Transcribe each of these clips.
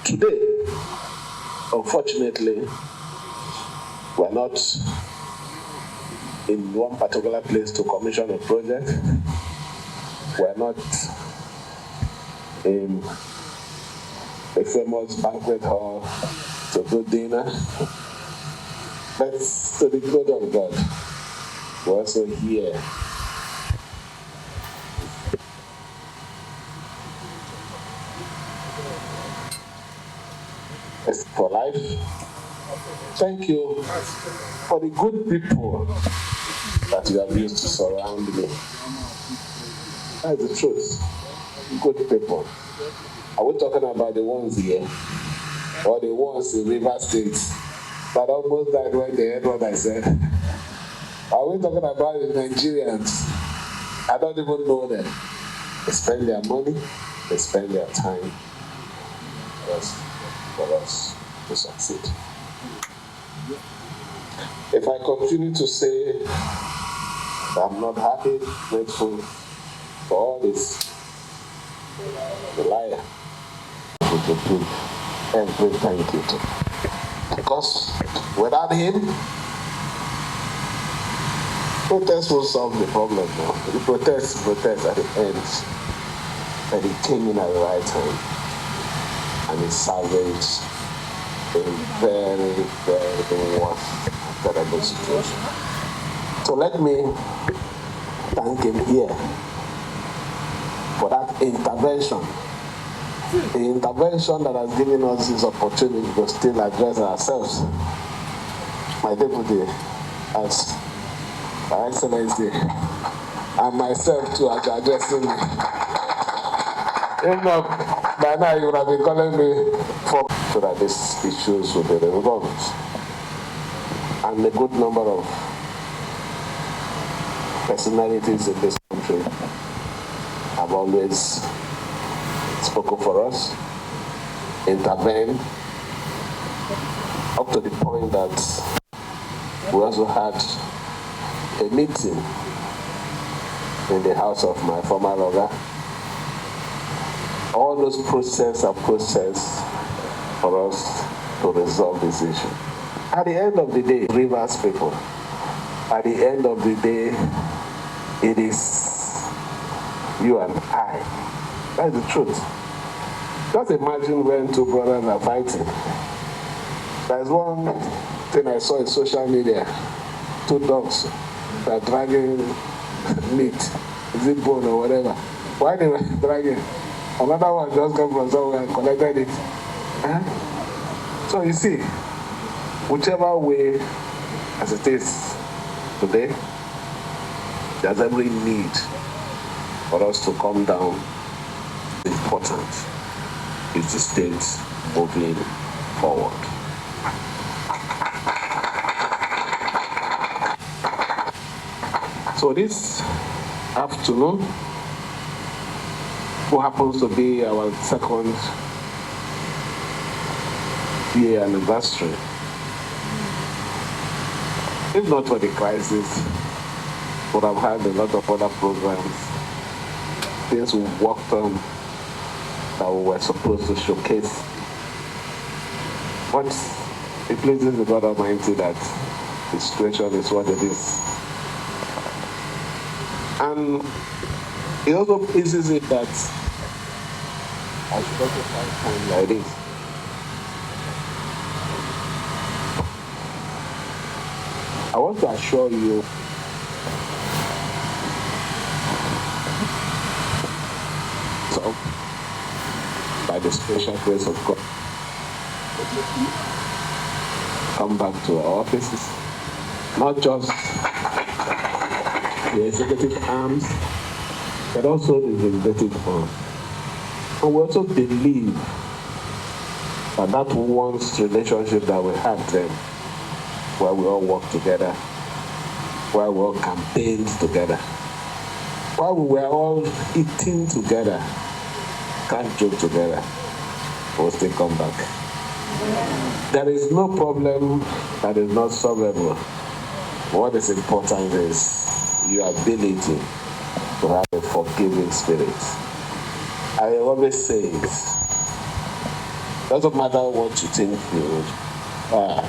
Today, unfortunately, we're not in one particular place to commission a project. We're not in a famous banquet hall to do dinner. But to the glory of God, we're also here for life. Thank you for the good people that you have used to surround me. That's the truth. Good people. Are we talking about the ones here? Or the ones in River State that almost died when they heard what I said? Are we talking about the Nigerians? I don't even know them. They spend their money, they spend their time for us to succeed. If I continue to say that I'm not happy, grateful for all this, the liar will repeat every thank you to. Because without him, protest will solve the problem now. The protest at the end. And he came in at the right time. And he salvaged a very, very worst, terrible situation. So let me thank him here for that intervention. The intervention that has given us this opportunity to still address ourselves. My deputy, as Her Excellency, and myself too, are addressing me. If not, by now you would have been calling me for so that these issues will be resolved. And a good number of personalities in this country have always spoken for us, intervened, up to the point that we also had a meeting in the house of my former lawyer. All those process for us to resolve this issue. At the end of the day, Rivers people, at the end of the day, it is you and I. That's the truth. Just imagine when two brothers are fighting. There's one thing I saw in social media. Two dogs are dragging meat, is it bone or whatever. Why they were dragging? Another one just come from somewhere and collected it. So you see, whichever way as it is today, there's every need for us to come down. Important is the state moving forward. So this afternoon, who happens to be our second year anniversary, if not for the crisis, we would have had a lot of other programs, things we worked on that we were supposed to showcase. But it pleases the God Almighty that the situation is what it is. And it also pleases it that I should also find time like this. I want to assure you so, by the special grace of God, come back to our offices, not just the executive arms, but also the legislative arm. And we also believe that that once relationship that we had then, where we all worked together, where we all campaigned together, where we were all eating together, can't joke together, we'll still come back. There is no problem that is not solvable. What is important is your ability to have a forgiving spirit. I always say it. Doesn't matter what you think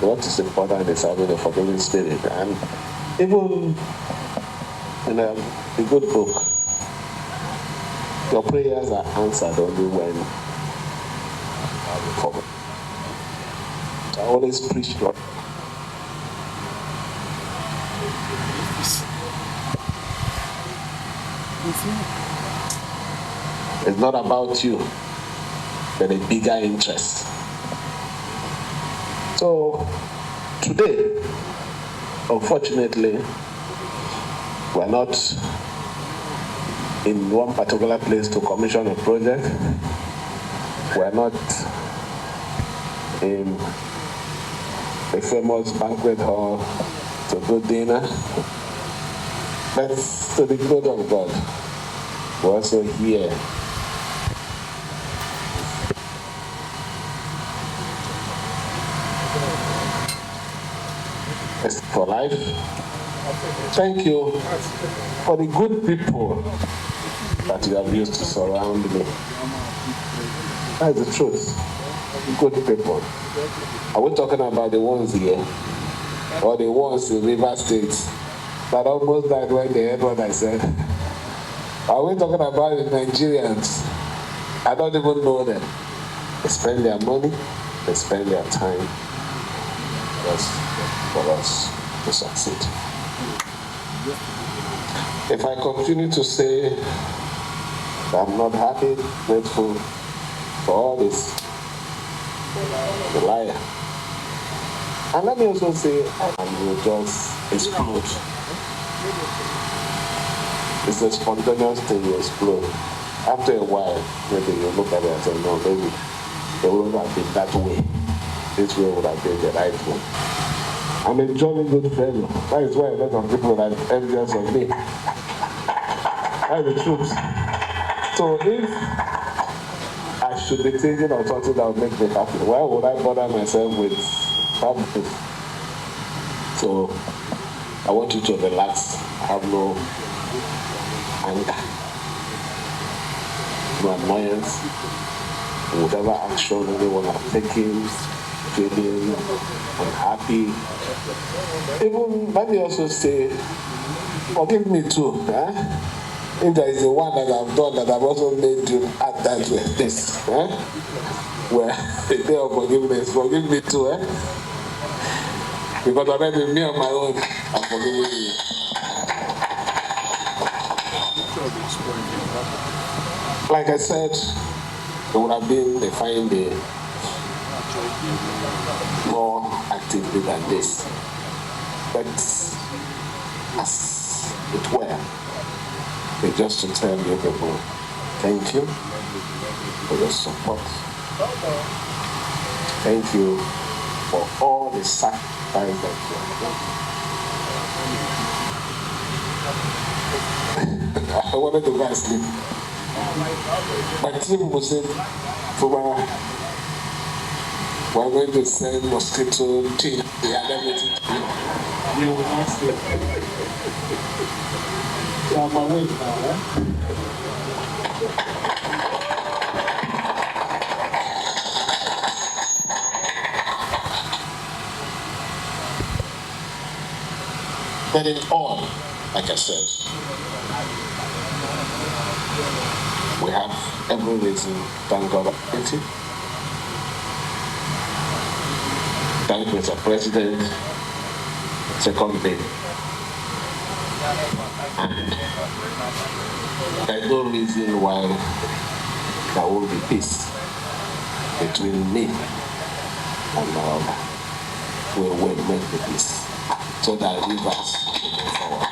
what is important is having a forgiving spirit. And even in a good book, your prayers are answered only when you recover. I always preach God. It's not about you, but a bigger interest. So today, unfortunately, we're not in one particular place to commission a project. We're not in a famous banquet hall to do dinner. But to the glory of God, we're also here for life. Thank you for the good people that you have used to surround me. That's the truth. Good people. Are we talking about the ones here or the ones in River State that almost died when they heard what I said? Are we talking about the Nigerians? I don't even know them. They spend their money, they spend their time just for us to succeed. If I continue to say that I'm not happy, grateful for all this, I'm a liar. And let me also say, I will just explode. It's a spontaneous thing, you explode. After a while, maybe you look at it and say, no, maybe it wouldn't have been that way. This way would have been the right way. I'm a jolly good fellow. That is why a lot of people are envious of me. That's the truth. So if I should be thinking of something that would make me happy, why would I bother myself with happiness? So I want you to relax, have no anger, no annoyance, whatever action anyone has taken, feeling unhappy. Even let me also say, forgive me too. If there is a one that I've done that I've also made you act that way, this. Where the day of forgiveness, forgive me too. Because already me on my own, I'm forgiving you. Like I said, it would have been a fine day more actively than this. But as it were, it's just to tell you people, thank you for your support. Thank you for all the sacrifice that you have done. I wanted to go and sleep. My team was saying, Fubara, we're going to send mosquito tea and everything to you. You will not sleep. So I'm awake now, But in all, like I said, we have every reason to thank God Almighty. Thank Mr. President, second day. And there's no reason why there won't be peace between me and my other. We will make the peace so that rivers will go forward.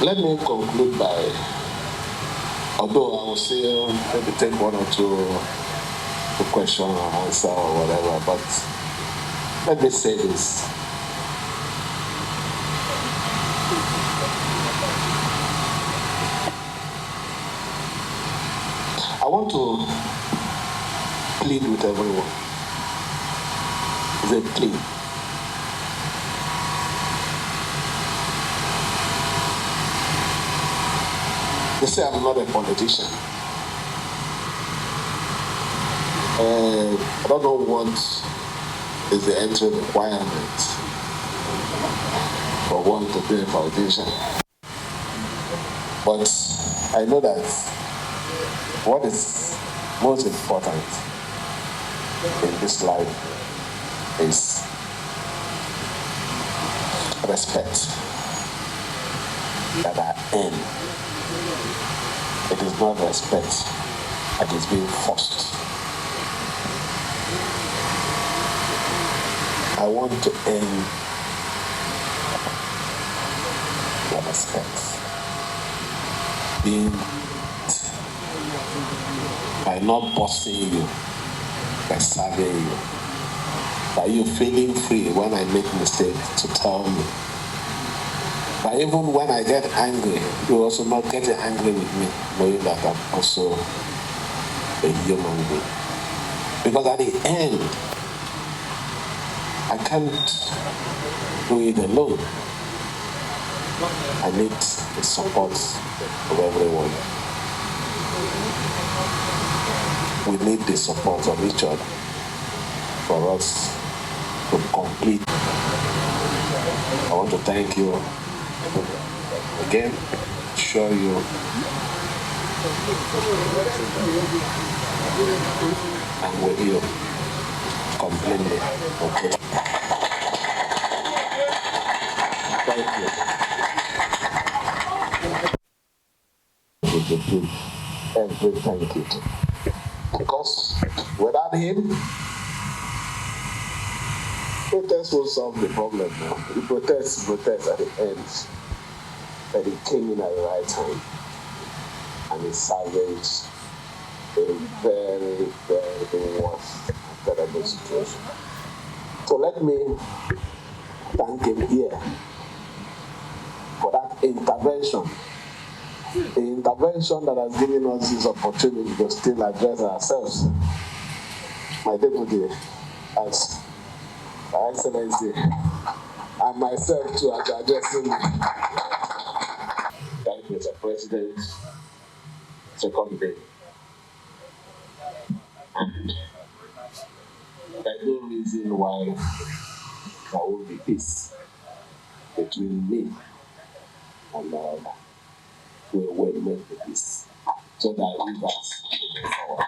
Let me conclude by, although I will still maybe take one or two question or answer or whatever, but let me say this. I want to plead with everyone. It's a plea. They say I'm not a politician. I don't know what is the entry requirement for one to be a politician. But I know that what is most important in this life is respect that I earn. It is not respect that is being forced. I want to earn your respect. Being by not bossing you, by serving you, by you feeling free when I make mistakes to tell me. But even when I get angry, you also not getting angry with me, knowing that I'm also a human being. Because at the end, I can't do it alone. I need the support of everyone. We need the support of each other for us to complete. I want to thank you again, show you I'm with you completely. Okay. Thank you. Every thank you. Because without him, protest will solve the problem now. The protest at the end. That he came in at the right time and he salvaged a very, very worse and terrible situation. So let me thank him here for that intervention. The intervention that has given us this opportunity to still address ourselves. My deputy, as Her Excellency, and myself too, are addressing me. Thank you, Mr. President. Second day. And there's no reason why there won't be peace between me and we will make the peace so that we can move forward.